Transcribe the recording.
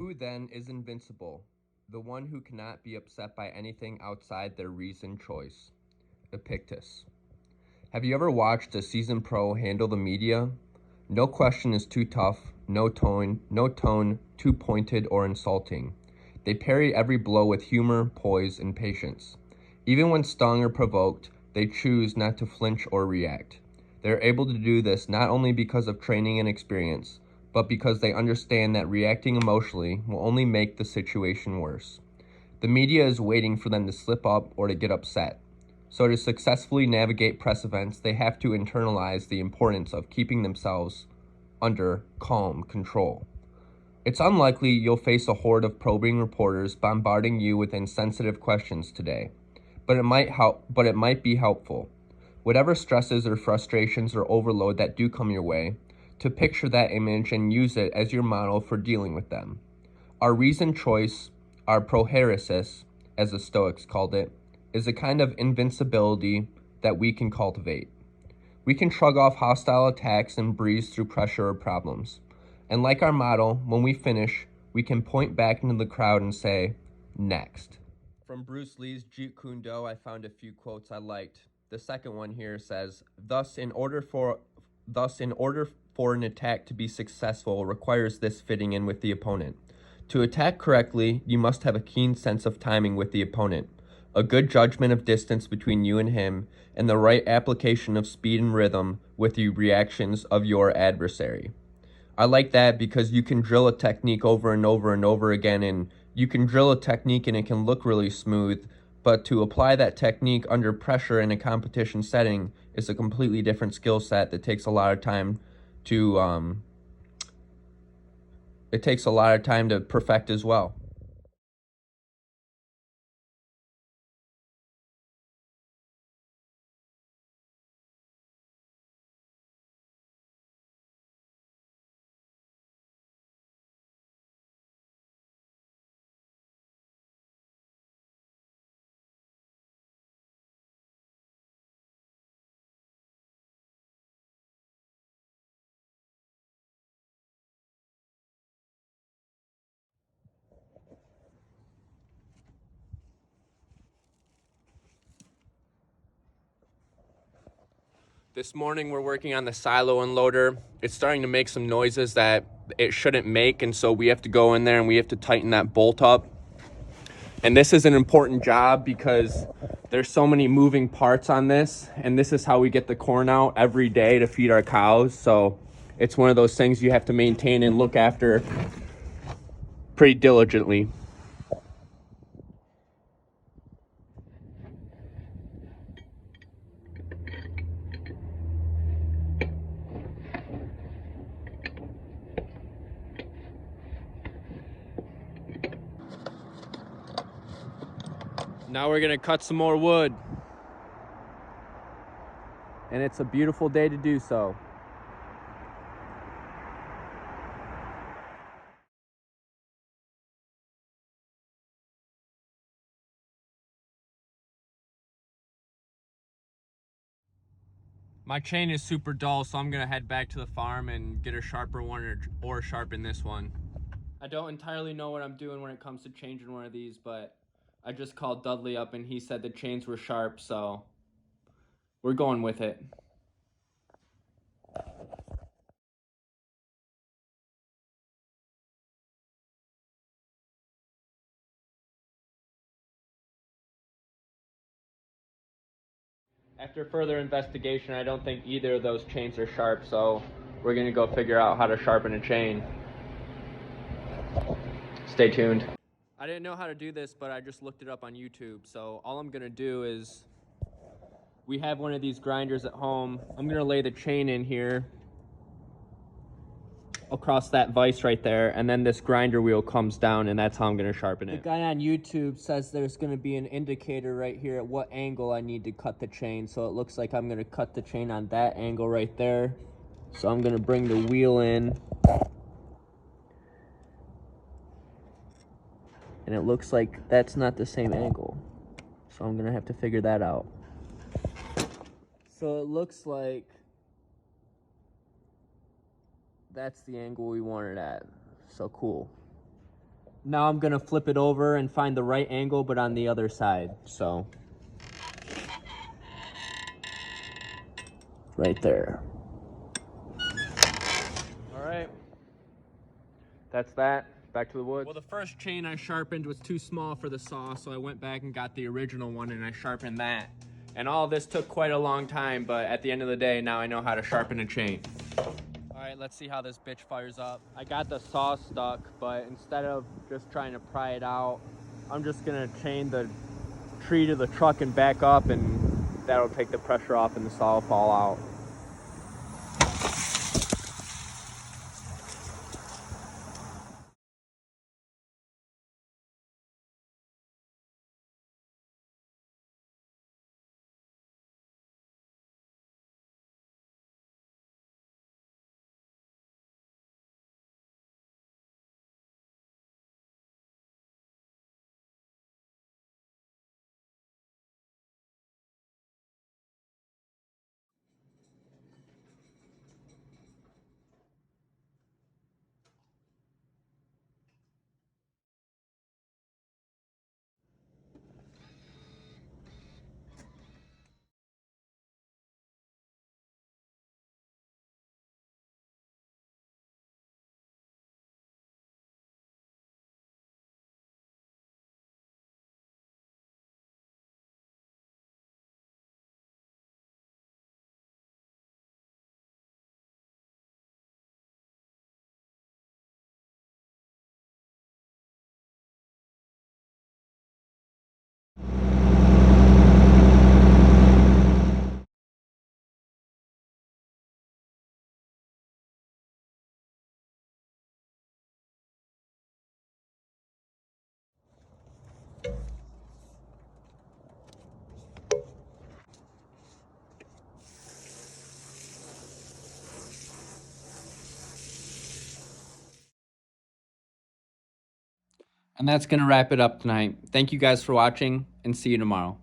Who then is invincible? The one who cannot be upset by anything outside their reasoned choice. Epictetus. Have you ever watched a seasoned pro handle the media? No question is too tough, no tone too pointed or insulting. They parry every blow with humor, poise, and patience. Even when stung or provoked, they choose not to flinch or react. They are able to do this not only because of training and experience, but because they understand that reacting emotionally will only make the situation worse. The media is waiting for them to slip up or to get upset. So to successfully navigate press events, they have to internalize the importance of keeping themselves under calm control. It's unlikely you'll face a horde of probing reporters bombarding you with insensitive questions today, but it might be helpful. Whatever stresses or frustrations or overload that do come your way, to picture that image and use it as your model for dealing with them. Our reasoned choice, our prohairesis, as the Stoics called it, is a kind of invincibility that we can cultivate. We can shrug off hostile attacks and breeze through pressure or problems. And like our model, when we finish, we can point back into the crowd and say, next. From Bruce Lee's Jeet Kune Do, I found a few quotes I liked. The second one here says, Thus, in order for an attack to be successful requires this fitting in with the opponent. To attack correctly, you must have a keen sense of timing with the opponent, a good judgment of distance between you and him, and the right application of speed and rhythm with the reactions of your adversary. I like that because you can drill a technique over and over and over again, and you can drill a technique and it can look really smooth, but to apply that technique under pressure in a competition setting is a completely different skill set that takes a lot of time to perfect as well. This morning we're working on the silo unloader. It's starting to make some noises that it shouldn't make, and so we have to go in there and we have to tighten that bolt up. And this is an important job because there's so many moving parts on this, and this is how we get the corn out every day to feed our cows. So it's one of those things you have to maintain and look after pretty diligently. Now we're gonna cut some more wood. And it's a beautiful day to do so. My chain is super dull, so I'm gonna head back to the farm and get a sharper one or sharpen this one. I don't entirely know what I'm doing when it comes to changing one of these, but I just called Dudley up and he said the chains were sharp, so we're going with it. After further investigation, I don't think either of those chains are sharp, so we're gonna go figure out how to sharpen a chain. Stay tuned. I didn't know how to do this, but I just looked it up on YouTube, so all I'm gonna do is, we have one of these grinders at home. I'm gonna lay the chain in here across that vise right there, and then this grinder wheel comes down, and that's how I'm gonna sharpen it. The guy on YouTube says there's gonna be an indicator right here at what angle I need to cut the chain, so it looks like I'm gonna cut the chain on that angle right there. So I'm gonna bring the wheel in, and it looks like that's not the same angle, so I'm gonna have to figure that out. So it looks like that's the angle we want it at. So cool. Now I'm gonna flip it over and find the right angle, but on the other side. So, right there. All right, that's that. Back to the woods. Well, the first chain I sharpened was too small for the saw, so I went back and got the original one and I sharpened that. And all this took quite a long time, but at the end of the day, now I know how to sharpen a chain. All right, let's see how this bitch fires up. I got the saw stuck, but instead of just trying to pry it out, I'm just gonna chain the tree to the truck and back up, and that'll take the pressure off and the saw will fall out. And that's gonna wrap it up tonight. Thank you guys for watching, and see you tomorrow.